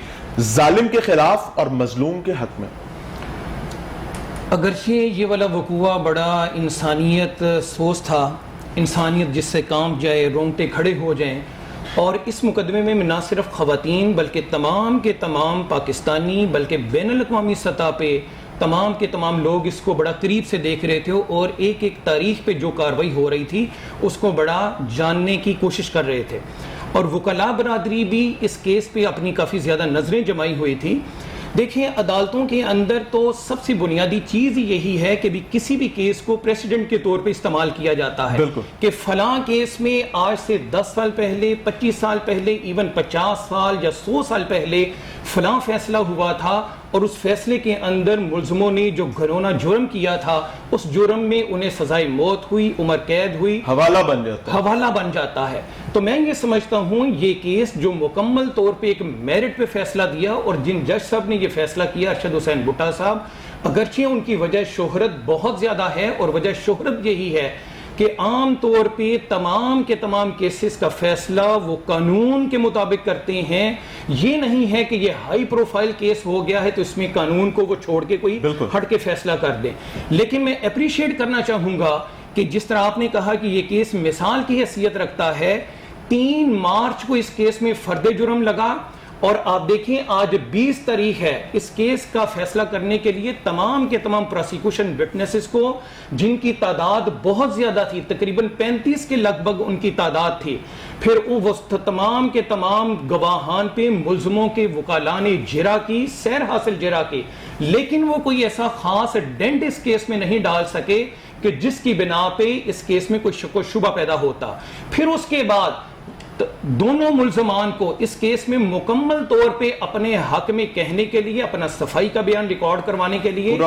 ظالم کے خلاف اور مظلوم کے حق میں؟ اگرچہ یہ والا وقوع بڑا انسانیت سوز تھا, انسانیت جس سے کانپ جائے, رونگٹے کھڑے ہو جائیں, اور اس مقدمے میں نہ صرف خواتین بلکہ تمام کے تمام پاکستانی بلکہ بین الاقوامی سطح پہ تمام کے تمام لوگ اس کو بڑا قریب سے دیکھ رہے تھے, اور ایک ایک تاریخ پہ جو کارروائی ہو رہی تھی اس کو بڑا جاننے کی کوشش کر رہے تھے, اور وکلاء برادری بھی اس کیس پہ اپنی کافی زیادہ نظریں جمائی ہوئی تھی. دیکھیں عدالتوں کے اندر تو سب سے بنیادی چیز یہی ہے کہ بھی کسی بھی کیس کو پریسیڈنٹ کے طور پہ استعمال کیا جاتا ہے کہ فلاں کیس میں آج سے 10 سال پہلے, 25 سال پہلے, ایون 50 سال یا 100 سال پہلے فلاں فیصلہ ہوا تھا, اور اس فیصلے کے اندر ملزموں نے جو گھرونہ جرم کیا تھا اس جرم میں انہیں سزائے موت ہوئی, عمر قید ہوئی, حوالہ بن جاتا ہے. تو میں یہ سمجھتا ہوں یہ کیس جو مکمل طور پہ ایک میرٹ پہ فیصلہ دیا, اور جن جج صاحب نے یہ فیصلہ کیا, ارشد حسین بھٹا صاحب, اگرچہ ان کی وجہ شہرت بہت زیادہ ہے, اور وجہ شہرت یہی ہے کہ عام طور پہ تمام کے تمام کیسز کا فیصلہ وہ قانون کے مطابق کرتے ہیں. یہ نہیں ہے کہ یہ ہائی پروفائل کیس ہو گیا ہے تو اس میں قانون کو وہ چھوڑ کے کوئی ہٹ کے فیصلہ کر دیں. لیکن میں اپریشیٹ کرنا چاہوں گا کہ جس طرح آپ نے کہا کہ یہ کیس مثال کی حیثیت رکھتا ہے, 3 مارچ کو اس کیس میں فرد جرم لگا, اور آپ دیکھیں آج 20 تاریخ ہے, اس کیس کا فیصلہ کرنے کے لیے تمام کے تمام پروسیکیوشن وٹنسز کو, جن کی تعداد بہت زیادہ تھی, تقریباً 35 کے لگ بھگ ان کی تعداد تھی, پھر وہ تمام کے تمام گواہان پہ ملزموں کے وکلاء نے جرا کی, سیر حاصل جرا کی, لیکن وہ کوئی ایسا خاص ڈینٹ اس کیس میں نہیں ڈال سکے کہ جس کی بنا پہ اس کیس میں کوئی شک و شبہ پیدا ہوتا. پھر اس کے بعد دونوں ملزمان کو اس کیس میں مکمل طور پہ اپنے حق میں کہنے کے لیے, اپنا صفائی کا بیان ریکارڈ کروانے کے لیے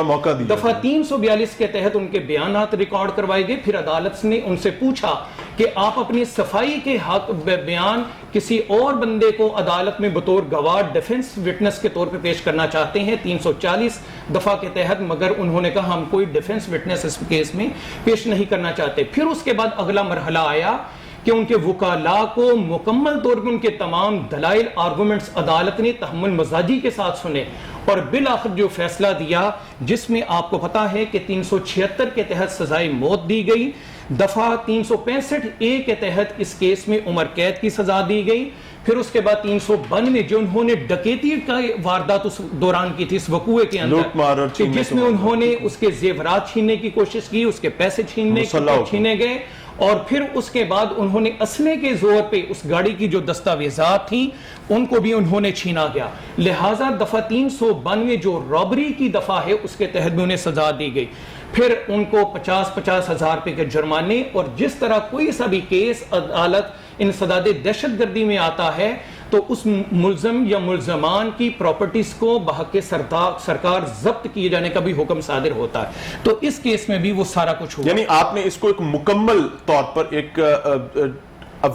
دفعہ 342 کے تحت ان کے بیانات ریکارڈ کروائے گئے. پھر عدالت نے ان سے پوچھا کہ آپ اپنی صفائی کے حق بیان کسی اور بندے کو عدالت میں بطور گواہ ڈیفنس وٹنس کے طور پہ پیش کرنا چاہتے ہیں 340 دفعہ کے تحت, مگر انہوں نے کہا ہم کوئی ڈیفنس وٹنس اس کیس میں پیش نہیں کرنا چاہتے. پھر اس کے بعد اگلا مرحلہ آیا کہ ان کے وکلاء کو مکمل طور پر ان کے تمام دلائل آرگومنٹس عدالت نے تحمل مزاجی کے ساتھ سنے, اور بالآخر جو فیصلہ دیا جس میں آپ کو پتا ہے کہ 376 کے تحت سزائے موت دی گئی, دفعہ 365A کے تحت اس کیس میں عمر قید کی سزا دی گئی. پھر اس کے بعد 392 جو انہوں نے ڈکیتی کا واردات اس دوران کی تھی اس وقوعے کے اندر, جس میں انہوں نے اس کے زیورات چھیننے کی کوشش کی, اس کے پیسے چھینے گئے, اور پھر اس کے بعد انہوں نے اسلحے کے زور پہ اس گاڑی کی جو دستاویزات تھیں ان کو بھی انہوں نے چھینا گیا. لہٰذا دفعہ 392 جو رابری کی دفعہ ہے اس کے تحت بھی انہیں سزا دی گئی. پھر ان کو 50,000 روپے کے جرمانے, اور جس طرح کوئی سا بھی کیس عدالت انسداد دہشت گردی میں آتا ہے تو اس ملزم یا ملزمان کی پراپرٹیز کو بحق سرکار ضبط کیے جانے کا بھی حکم صادر ہوتا ہے. تو اس کیس میں بھی وہ سارا کچھ ہوا. یعنی آپ نے اس کو ایک مکمل طور پر ایک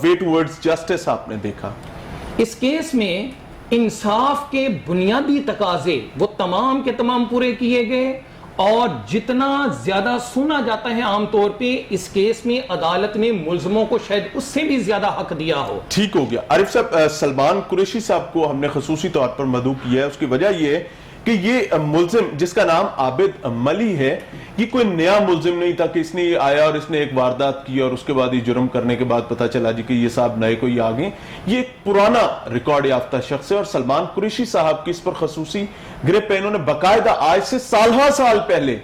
وے ٹورڈز جسٹس آپ نے دیکھا. اس کیس میں انصاف کے بنیادی تقاضے وہ تمام کے تمام پورے کیے گئے, اور جتنا زیادہ سنا جاتا ہے عام طور پہ اس کیس میں عدالت نے ملزموں کو شاید اس سے بھی زیادہ حق دیا ہو. ٹھیک ہو گیا. عارف صاحب, سلمان قریشی صاحب کو ہم نے خصوصی طور پر مدعو کیا ہے, اس کی وجہ یہ ہے کہ یہ ملزم جس کا نام عابد ملی ہے, یہ کوئی نیا ملزم نہیں تھا کہ اس نے یہ آیا اور اس نے ایک واردات کی اور اس کے بعد یہ جرم کرنے کے بعد پتا چلا جی کہ یہ صاحب نئے کوئی آ گئے. یہ ایک پرانا ریکارڈ یافتہ شخص ہے, اور سلمان قریشی صاحب کی اس پر خصوصی گرپ ہے. انہوں نے باقاعدہ آج سے سال پہلے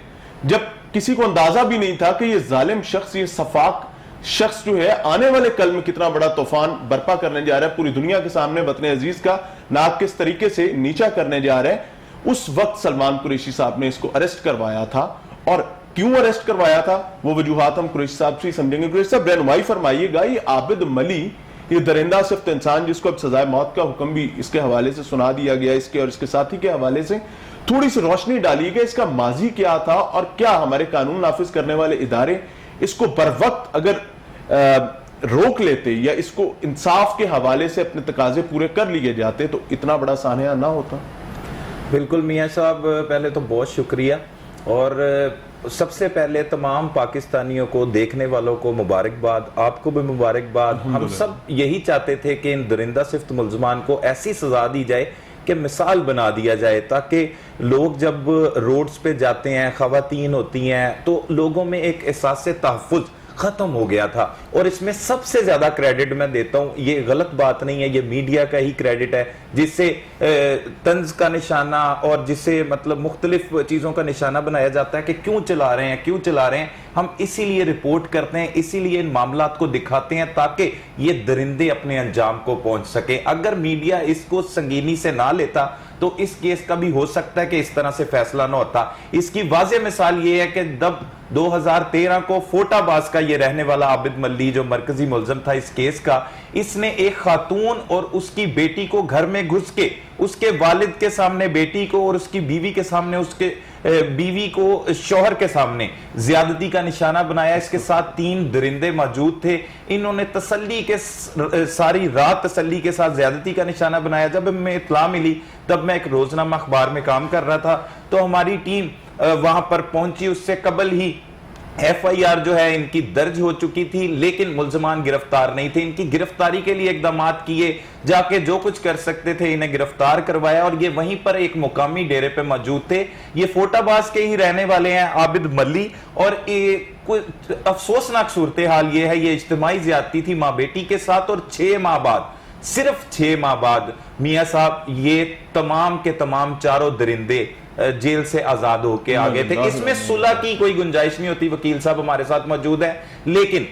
جب کسی کو اندازہ بھی نہیں تھا کہ یہ ظالم شخص, یہ صفاق شخص جو ہے آنے والے کل میں کتنا بڑا طوفان برپا کرنے جا رہا ہے, پوری دنیا کے سامنے وطن عزیز کا ناک کس طریقے سے نیچا کرنے جا رہا ہے. اس وقت سلمان قریشی صاحب نے اس کو اریسٹ کروایا تھا, اور کیوں اریسٹ کروایا تھا وہ وجوہات ہم قریشی صاحب سے سمجھیں گے. قریشی صاحب رہنمائی فرمائیے گا, یہ عابد ملی, یہ درندہ صفت انسان جس کو اب سزائے موت کا حکم بھی اس کے حوالے سے سنا دیا گیا, اس کے اور اس کے ساتھی کے حوالے سے تھوڑی سی روشنی ڈالیے گا, اس کا ماضی کیا تھا, اور کیا ہمارے قانون نافذ کرنے والے ادارے اس کو بر وقت اگر روک لیتے یا اس کو انصاف کے حوالے سے اپنے تقاضے پورے کر لیے جاتے تو اتنا بڑا سانحہ نہ ہوتا. بالکل میاں صاحب, پہلے تو بہت شکریہ, اور سب سے پہلے تمام پاکستانیوں کو, دیکھنے والوں کو مبارکباد, آپ کو بھی مبارکباد. ہم سب یہی چاہتے تھے کہ ان درندہ صفت ملزمان کو ایسی سزا دی جائے کہ مثال بنا دیا جائے, تاکہ لوگ جب روڈز پہ جاتے ہیں, خواتین ہوتی ہیں, تو لوگوں میں ایک احساس تحفظ ختم ہو گیا تھا. اور اس میں سب سے زیادہ کریڈٹ میں دیتا ہوں, یہ غلط بات نہیں ہے, یہ میڈیا کا ہی کریڈٹ ہے, جس سے طنز کا نشانہ اور جس سے مطلب مختلف چیزوں کا نشانہ بنایا جاتا ہے کہ کیوں چلا رہے ہیں, کیوں چلا رہے ہیں. ہم اسی لیے رپورٹ کرتے ہیں, اسی لیے ان معاملات کو دکھاتے ہیں تاکہ یہ درندے اپنے انجام کو پہنچ سکیں. اگر میڈیا اس کو سنگینی سے نہ لیتا تو اس کیس کا بھی ہو سکتا ہے کہ اس طرح سے فیصلہ نہ ہوتا. اس کی واضح مثال یہ ہے کہ جب 2013 کو فوٹا باز کا یہ رہنے والا عابد ملی جو مرکزی ملزم تھا اس کیس کا, اس نے ایک خاتون اور اس کی بیٹی کو گھر میں گھس کے اس کے والد کے سامنے بیٹی کو اور اس کی بیوی کے سامنے, اس کے بیوی کو شوہر کے سامنے زیادتی کا نشانہ بنایا. اس کے ساتھ 3 درندے موجود تھے, انہوں نے تسلی کے ساری رات تسلی کے ساتھ زیادتی کا نشانہ بنایا. جب ہمیں اطلاع ملی تب میں ایک روزنامہ اخبار میں کام کر رہا تھا, تو ہماری ٹیم وہاں پر پہنچی. اس سے قبل ہی FIR جو ہے ان کی درج ہو چکی تھی, لیکن ملزمان گرفتار نہیں تھے. ان کی گرفتاری کے لیے اقدامات کیے, جا کے جو کچھ کر سکتے تھے انہیں گرفتار کروایا, اور یہ وہیں پر ایک مقامی ڈیرے پہ موجود تھے. یہ فوٹا باز کے ہی رہنے والے ہیں عابد ملی, اور افسوسناک صورتحال یہ ہے, یہ اجتماعی زیادتی تھی ماں بیٹی کے ساتھ, اور 6 ماہ بعد, صرف 6 ماہ بعد میاں صاحب یہ تمام کے تمام چاروں درندے جیل سے آزاد ہو کے آگے تھے. اس میں صلح کی کوئی گنجائش نہیں ہوتی. وکیل صاحب ہمارے ساتھ موجود ہیں, لیکن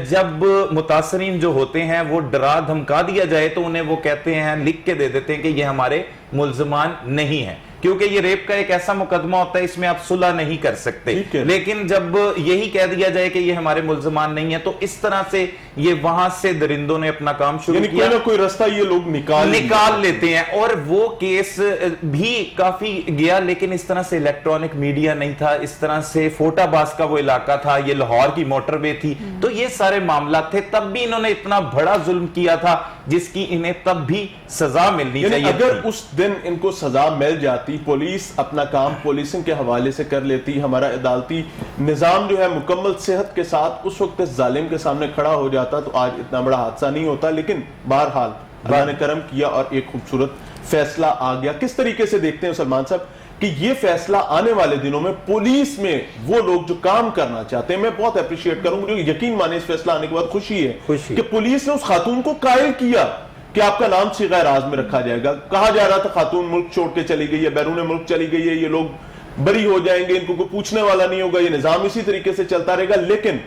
جب متاثرین جو ہوتے ہیں وہ ڈرا دھمکا دیا جائے تو انہیں وہ کہتے ہیں, لکھ کے دے دیتے ہیں کہ یہ ہمارے ملزمان نہیں ہیں, کیونکہ یہ ریپ کا ایک ایسا مقدمہ ہوتا ہے اس میں آپ صلح نہیں کر سکتے. لیکن جب یہی کہہ دیا جائے کہ یہ ہمارے ملزمان نہیں ہیں, تو اس طرح سے یہ وہاں سے درندوں نے اپنا کام شروع کیا, کوئی نہ کوئی راستہ یہ لوگ نکال لیتے ہیں. اور وہ کیس بھی کافی گیا, لیکن اس طرح سے الیکٹرانک میڈیا نہیں تھا, اس طرح سے فوٹا باز کا وہ علاقہ تھا, یہ لاہور کی موٹر وے تھی, تو یہ سارے معاملات تھے. تب بھی انہوں نے اتنا بڑا ظلم کیا تھا جس کی انہیں تب بھی سزا ملنی چاہیے. اگر اس دن ان کو سزا مل جاتی, پولیس اپنا کام پولیسنگ کے حوالے سے کر لیتی, ہمارا عدالتی نظام جو ہے مکمل صحت کے ساتھ اس وقت ظالم کے سامنے کھڑا ہو جاتا, تو آج اتنا بڑا حادثہ نہیں ہوتا. لیکن بہرحال اللہ نے کرم کیا اور ایک خوبصورت فیصلہ آ گیا. کس طریقے سے دیکھتے ہیں سلمان صاحب کہ یہ فیصلہ آنے والے دنوں میں پولیس میں وہ لوگ جو کام کرنا چاہتے ہیں, میں بہت اپریشیٹ کروں, مجھے یقین مانے اس فیصلہ آنے کے بعد خوشی ہے کہ پولیس نے اس خاتون کو قائل کیا کہ آپ کا نام صیغہ اعراض میں رکھا جائے گا. کہا جا رہا تھا خاتون ملک چھوڑ کے چلی گئی ہے, بیرون ملک چلی گئی ہے, یہ لوگ بری ہو جائیں گے, ان کو کوئی پوچھنے والا نہیں ہوگا, یہ نظام اسی طریقے سے چلتا رہے گا. لیکن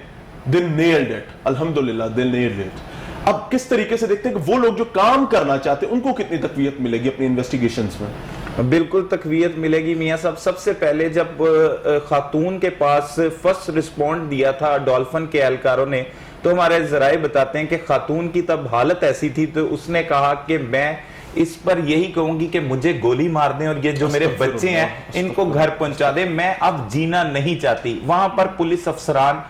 they nailed it, الحمدللہ they nailed it. اب کس طریقے سے دیکھتے ہیں کہ وہ لوگ جو کام کرنا چاہتے ہیں ان کو کتنی تقویت ملے گی اپنی انویسٹیگیشنز میں؟ بالکل تقویت ملے گی میاں صاحب. سب سے پہلے جب خاتون کے پاس فرسٹ رسپونڈ دیا تھا ڈولفن کے اہلکاروں نے, تو ہمارے ذرائع بتاتے ہیں کہ خاتون کی تب حالت ایسی تھی, تو اس نے کہا کہ میں اس پر یہی کہوں گی کہ مجھے گولی مار دیں اور یہ جو میرے بچے ہیں ان کو گھر پہنچا دیں, میں اب جینا نہیں چاہتی. وہاں پر پولیس افسران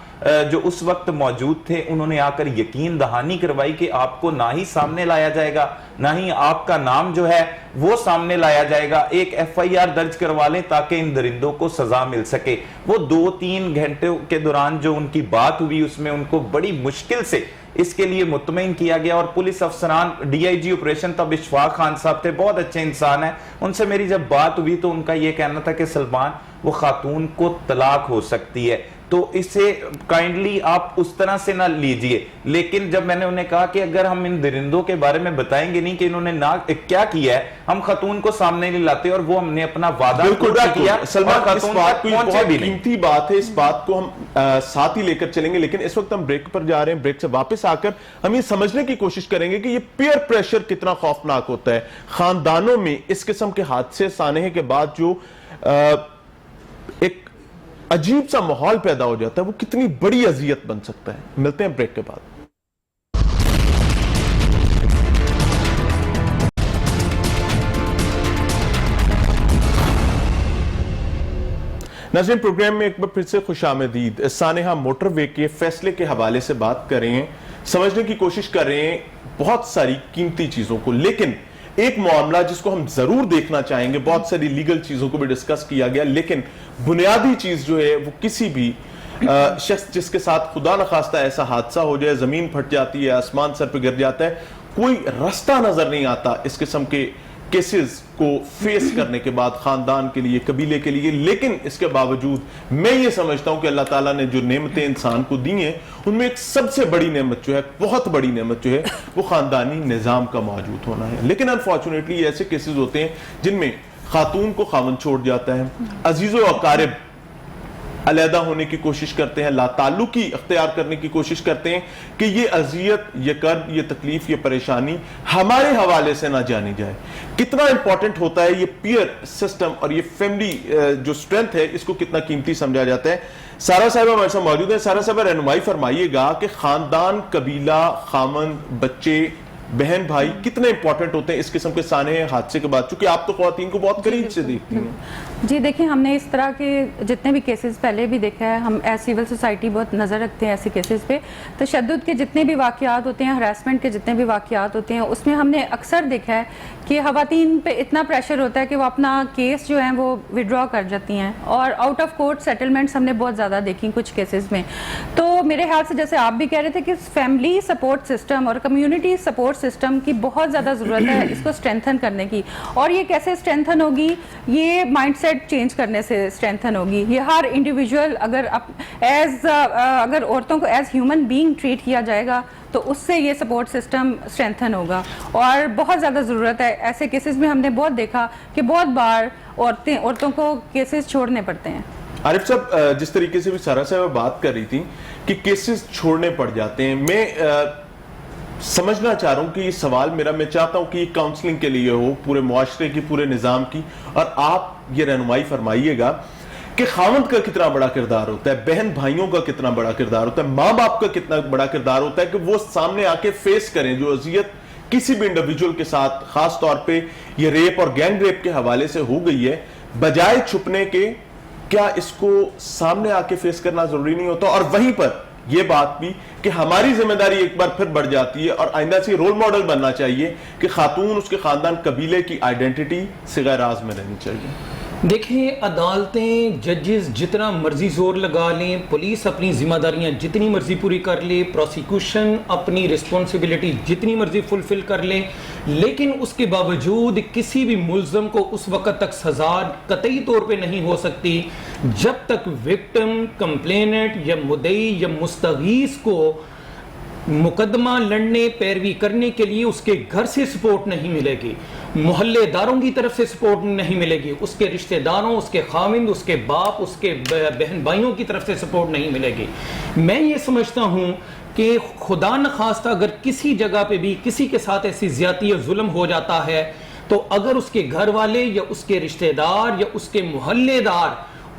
جو اس وقت موجود تھے انہوں نے آ کر یقین دہانی کروائی کہ آپ کو نہ ہی سامنے لایا جائے گا, نہ ہی آپ کا نام جو ہے وہ سامنے لایا جائے گا, ایک FIR درج کروا لیں تاکہ ان درندوں کو سزا مل سکے. وہ 2-3 گھنٹے کے دوران جو ان کی بات ہوئی اس میں ان کو بڑی مشکل سے اس کے لیے مطمئن کیا گیا. اور پولیس افسران, DIG آپریشن تب اشفاق خان صاحب تھے, بہت اچھے انسان ہیں, ان سے میری جب بات ہوئی تو ان کا یہ کہنا تھا کہ سلمان وہ خاتون کو طلاق ہو سکتی ہے, تو اسے کائنڈلی آپ اس طرح سے نہ لیجئے. لیکن جب میں نے انہیں کہا کہ اگر ہم ان درندوں کے بارے میں بتائیں گے نہیں کہ انہوں نے کیا کیا ہے, ہم خاتون کو سامنے نہیں لاتے, اور وہ ہم نے اپنا وعدہ پورا کیا. سلمان, اس بات کو بہت قیمتی بات ہے, اس بات کو ہم ساتھ ہی لے کر چلیں گے, لیکن اس وقت ہم بریک پر جا رہے ہیں. بریک سے واپس آ کر ہم یہ سمجھنے کی کوشش کریں گے کہ یہ پیئر پریشر کتنا خوفناک ہوتا ہے. خاندانوں میں اس قسم کے حادثے سانحے کے بعد جو ایک عجیب سا ماحول پیدا ہو جاتا ہے, وہ کتنی بڑی اذیت بن سکتا ہے. ملتے ہیں بریک کے بعد. ناظرین, پروگرام میں ایک بار پھر سے خوش آمدید. سانحہ موٹر وے کے فیصلے کے حوالے سے بات کر رہے ہیں, سمجھنے کی کوشش کر رہے ہیں بہت ساری قیمتی چیزوں کو, لیکن ایک معاملہ جس کو ہم ضرور دیکھنا چاہیں گے, بہت ساری لیگل چیزوں کو بھی ڈسکس کیا گیا, لیکن بنیادی چیز جو ہے وہ کسی بھی شخص جس کے ساتھ خدا نخواستہ ایسا حادثہ ہو جائے, زمین پھٹ جاتی ہے, آسمان سر پہ گر جاتا ہے, کوئی رستہ نظر نہیں آتا اس قسم کے کیسز کو فیس کرنے کے بعد خاندان کے لیے, قبیلے کے لیے. لیکن اس کے باوجود میں یہ سمجھتا ہوں کہ اللہ تعالیٰ نے جو نعمتیں انسان کو دی ہیں, ان میں ایک سب سے بڑی نعمت جو ہے, بہت بڑی نعمت جو ہے, وہ خاندانی نظام کا موجود ہونا ہے. لیکن انفارچونیٹلی ایسے کیسز ہوتے ہیں جن میں خاتون کو خاوند چھوڑ جاتا ہے, عزیز و اقارب علیحدہ ہونے کی کوشش کرتے ہیں, لا تعلقی اختیار کرنے کی کوشش کرتے ہیں کہ یہ اذیت, یہ کرب, یہ تکلیف, یہ پریشانی ہمارے حوالے سے نہ جانی جائے. کتنا امپورٹنٹ ہوتا ہے یہ پیئر سسٹم اور یہ فیملی جو سٹرینتھ ہے, اس کو کتنا قیمتی سمجھا جاتا ہے. سارا صاحبہ ہمارے ساتھ موجود ہیں. سارا صاحبہ, رہنمائی فرمائیے گا کہ خاندان, قبیلہ, خامند, بچے, بہن بھائی کتنے امپورٹنٹ ہوتے ہیں اس قسم کے سانحے حادثے کے بعد, چونکہ آپ تو خواتین کو بہت قریب سے دیکھتی ہیں. جی دیکھیں, ہم نے اس طرح کے جتنے بھی کیسز پہلے بھی دیکھا ہے, ہم ایز سول سوسائٹی بہت نظر رکھتے ہیں ایسے کیسز پہ. تشدد کے جتنے بھی واقعات ہوتے ہیں, ہراسمنٹ کے جتنے بھی واقعات ہوتے ہیں, اس میں ہم نے اکثر دیکھا ہے کہ خواتین پہ اتنا پریشر ہوتا ہے کہ وہ اپنا کیس جو ہیں وہ وڈرا کر جاتی ہیں, اور آؤٹ آف کورٹ سیٹلمنٹس ہم نے بہت زیادہ دیکھی کچھ کیسز میں. تو میرے خیال سے جیسے آپ بھی کہہ رہے تھے کہ فیملی سپورٹ سسٹم اور کمیونٹی سپورٹ سسٹم کی بہت زیادہ ضرورت ہے اس کو اسٹرینتھن کرنے کی. اور یہ کیسے اسٹرینتھن ہوگی, یہ مائنڈ سیٹ چینج کرنے سے اسٹرینتھن ہوگی. یہ ہر انڈیویجول اگر عورتوں کو ایز ہیومن بینگ ٹریٹ کیا جائے گا تو اس سے یہ سپورٹ سسٹم اسٹرینتھن ہوگا, اور بہت زیادہ ضرورت ہے. ایسے کیسز میں ہم نے بہت دیکھا کہ بہت بار عورتوں کو کیسز چھوڑنے پڑتے ہیں. عارف صاحب, جس طریقے سے بھی سارا صاحب بات کر رہی تھی کہ کیسز چھوڑنے پڑ جاتے ہیں, میں سمجھنا چاہ رہا ہوں کہ یہ سوال میرا, میں چاہتا ہوں کہ یہ کاؤنسلنگ کے لیے ہو, پورے معاشرے کی, پورے نظام کی, اور آپ یہ رہنمائی فرمائیے گا کہ خاوند کا کتنا بڑا کردار ہوتا ہے, بہن بھائیوں کا کتنا بڑا کردار ہوتا ہے, ماں باپ کا کتنا بڑا کردار ہوتا ہے کہ وہ سامنے آ کے فیس کریں جو اذیت کسی بھی انڈیویجول کے ساتھ, خاص طور پہ یہ ریپ اور گینگ ریپ کے حوالے سے ہو گئی ہے, بجائے چھپنے کے کیا اس کو سامنے آ کے فیس کرنا ضروری نہیں ہوتا؟ اور وہیں پر یہ بات بھی کہ ہماری ذمہ داری ایک بار پھر بڑھ جاتی ہے, اور آئندہ سے رول ماڈل بننا چاہیے کہ خاتون اس کے خاندان, قبیلے کی آئیڈینٹی صغیر راز میں رہنی چاہیے. دیکھیں, عدالتیں, ججز جتنا مرضی زور لگا لیں, پولیس اپنی ذمہ داریاں جتنی مرضی پوری کر لے, پروسیکیوشن اپنی رسپانسبلٹی جتنی مرضی فلفل کر لیں, لیکن اس کے باوجود کسی بھی ملزم کو اس وقت تک سزا قطعی طور پہ نہیں ہو سکتی جب تک وکٹم, کمپلیننٹ یا مدعی یا مستغیث کو مقدمہ لڑنے, پیروی کرنے کے لیے اس کے گھر سے سپورٹ نہیں ملے گی, محلے داروں کی طرف سے سپورٹ نہیں ملے گی, اس کے رشتہ داروں, اس کے خاوند, اس کے باپ, اس کے بہن بھائیوں کی طرف سے سپورٹ نہیں ملے گی. میں یہ سمجھتا ہوں کہ خدا نخواستہ اگر کسی جگہ پہ بھی کسی کے ساتھ ایسی زیادتی یا ظلم ہو جاتا ہے, تو اگر اس کے گھر والے یا اس کے رشتہ دار یا اس کے محلے دار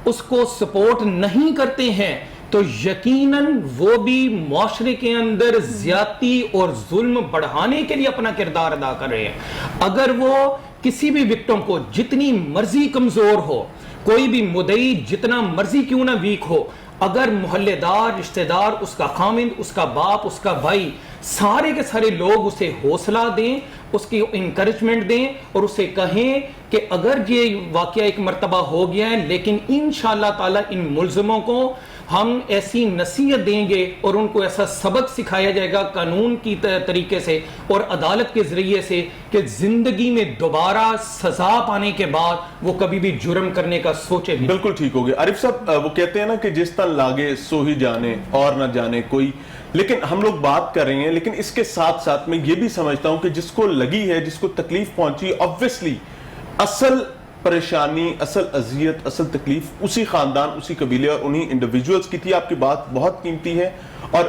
اس کو سپورٹ نہیں کرتے ہیں, تو یقیناً وہ بھی معاشرے کے اندر زیادتی اور ظلم بڑھانے کے لیے اپنا کردار ادا کر رہے ہیں. اگر وہ کسی بھی وکٹم کو جتنی مرضی کمزور ہو, کوئی بھی مدعی جتنا مرضی کیوں نہ ویک ہو, اگر محلے دار, رشتہ دار, اس کا خامند, اس کا باپ, اس کا بھائی, سارے کے سارے لوگ اسے حوصلہ دیں, اس کی انکریجمنٹ دیں, اور اسے کہیں کہ اگر یہ واقعہ ایک مرتبہ ہو گیا ہے, لیکن انشاءاللہ تعالی ان ملزموں کو ہم ایسی نصیحت دیں گے اور ان کو ایسا سبق سکھایا جائے گا قانون کی طریقے سے اور عدالت کے ذریعے سے کہ زندگی میں دوبارہ سزا پانے کے بعد وہ کبھی بھی جرم کرنے کا سوچے بھی. بالکل ٹھیک ہو گیا. عارف صاحب وہ کہتے ہیں نا کہ جس تن لاگے سو ہی جانے اور نہ جانے کوئی, لیکن ہم لوگ بات کر رہے ہیں, لیکن اس کے ساتھ ساتھ میں یہ بھی سمجھتا ہوں کہ جس کو لگی ہے, جس کو تکلیف پہنچی, obviously اصل پریشانی, اصل اذیت, اصل تکلیف اسی خاندان, اسی قبیلے اور انہی انڈیویجولز کی تھی. آپ کی بات بہت قیمتی ہے اور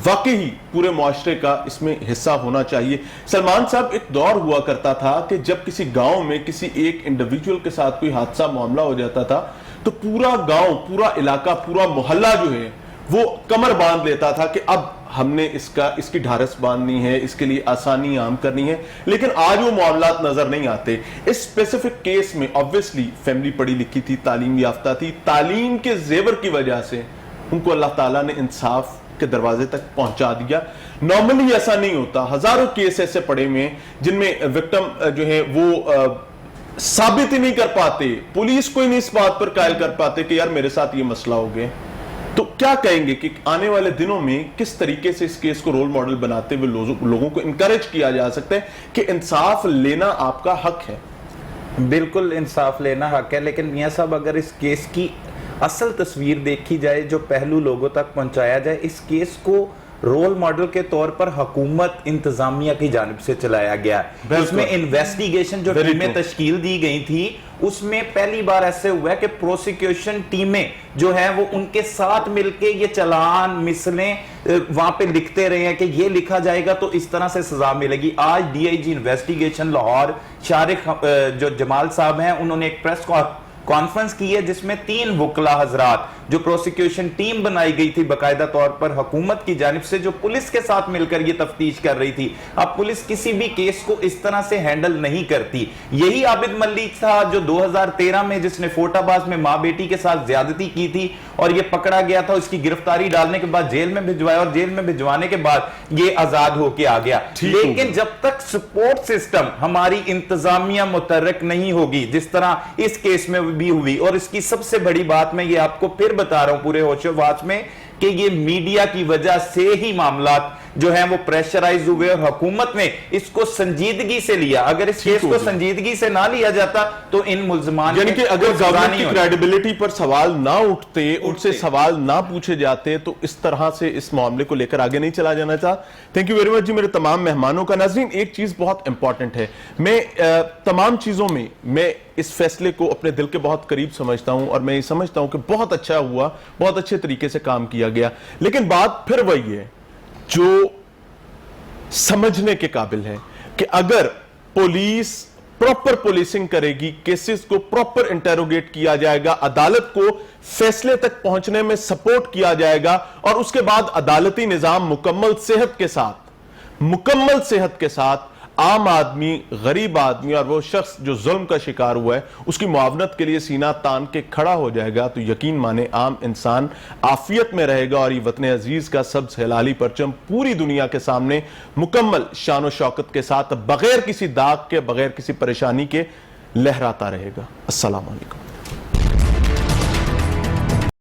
واقعی پورے معاشرے کا اس میں حصہ ہونا چاہیے. سلمان صاحب, ایک دور ہوا کرتا تھا کہ جب کسی گاؤں میں کسی ایک انڈیویجول کے ساتھ کوئی حادثہ معاملہ ہو جاتا تھا تو پورا گاؤں, پورا علاقہ, پورا محلہ جو ہے وہ کمر باندھ لیتا تھا کہ اب ہم نے اس کی ڈھارس باندھنی ہے, اس کے لیے آسانی عام کرنی ہے. لیکن آج وہ معاملات نظر نہیں آتے. اس اسپیسیفک کیس میں obviously فیملی پڑھی لکھی تھی, تعلیم یافتہ تھی, تعلیم کے زیور کی وجہ سے ان کو اللہ تعالیٰ نے انصاف کے دروازے تک پہنچا دیا. نارملی ایسا نہیں ہوتا. ہزاروں کیس ایسے پڑے ہوئے ہیں جن میں وکٹم جو ہے وہ ثابت ہی نہیں کر پاتے, پولیس کو ہی نہیں اس بات پر قائل کر پاتے کہ یار میرے ساتھ یہ مسئلہ ہو گیا. تو کیا کہیں گے کہ آنے والے دنوں میں کس طریقے سے اس کیس کو رول ماڈل بناتے ہوئے لوگوں کو انکریج کیا جا سکتا ہے کہ انصاف لینا آپ کا حق ہے؟ بالکل انصاف لینا حق ہے, لیکن میاں صاحب اگر اس کیس کی اصل تصویر دیکھی جائے, جو پہلو لوگوں تک پہنچایا جائے, اس کیس کو رول ماڈل کے طور پر حکومت انتظامیہ کی جانب سے چلایا گیا. اس میں انویسٹیگیشن جو ٹیمیں تشکیل دی گئی تھی اس میں پہلی بار ایسے ہوا ہے کہ پروسیکیوشن ٹیمیں جو ہیں وہ ان کے ساتھ مل کے یہ چلان مثلیں وہاں پہ لکھتے رہے ہیں کہ یہ لکھا جائے گا تو اس طرح سے سزا ملے گی. آج D I G investigation Lahore Shariq جو جمال صاحب ہیں, انہوں نے ایک پریس کانفرنس کی ہے جس میں 3 وکلا حضرات جو پروسیکیوشن ٹیم بنائی گئی تھی باقاعدہ طور پر حکومت کی جانب سے, جو پولیس کے ساتھ مل کر یہ تفتیش کر رہی تھی. اب پولیس کسی بھی کیس کو اس طرح سے ہینڈل نہیں کرتی. یہی عابد ملک تھا جو 2013 میں جس نے فورٹ آباد میں ماں بیٹی کے ساتھ زیادتی کی تھی اور یہ پکڑا گیا تھا, اس کی گرفتاری ڈالنے کے بعد جیل میں بھجوایا اور جیل میں بھجوانے کے بعد یہ آزاد ہو کے آ گیا. لیکن جب تک سپورٹ سسٹم ہماری انتظامیہ متحرک نہیں ہوگی جس طرح اس کیس میں بھی ہوئی, اور اس کی سب سے بڑی بات میں یہ آپ کو پھر بتا رہا ہوں پورے ہوش و واس میں کہ یہ میڈیا کی وجہ سے ہی معاملات جو ہیں وہ پریشرائز ہوئے اور حکومت نے اس کو سنجیدگی سے لیا. اگر اس کیس کو سنجیدگی سے نہ لیا جاتا تو ان ملزمان یعنی کہ اگر گورنمنٹ کی کریڈیبلٹی پر سوال نہ اٹھتے, ان سے سوال نہ پوچھے جاتے تو اس طرح سے اس معاملے کو لے کر آگے نہیں چلا جانا چاہتا. تھینک یو ویری مچ جی میرے تمام مہمانوں کا. ناظرین, ایک چیز بہت امپورٹنٹ ہے, میں تمام چیزوں میں اس فیصلے کو اپنے دل کے بہت قریب سمجھتا ہوں اور میں یہ سمجھتا ہوں کہ بہت اچھا ہوا, بہت اچھے طریقے سے کام کیا گیا. لیکن بات پھر وہی ہے جو سمجھنے کے قابل ہے کہ اگر پولیس پراپر پولیسنگ کرے گی, کیسز کو پراپر انٹیروگیٹ کیا جائے گا, عدالت کو فیصلے تک پہنچنے میں سپورٹ کیا جائے گا, اور اس کے بعد عدالتی نظام مکمل صحت کے ساتھ عام آدمی, غریب آدمی اور وہ شخص جو ظلم کا شکار ہوا ہے اس کی معاونت کے لیے سینہ تان کے کھڑا ہو جائے گا, تو یقین مانے عام انسان عافیت میں رہے گا اور یہ وطن عزیز کا سبز ہلالی پرچم پوری دنیا کے سامنے مکمل شان و شوکت کے ساتھ بغیر کسی داغ کے, بغیر کسی پریشانی کے لہراتا رہے گا. السلام علیکم.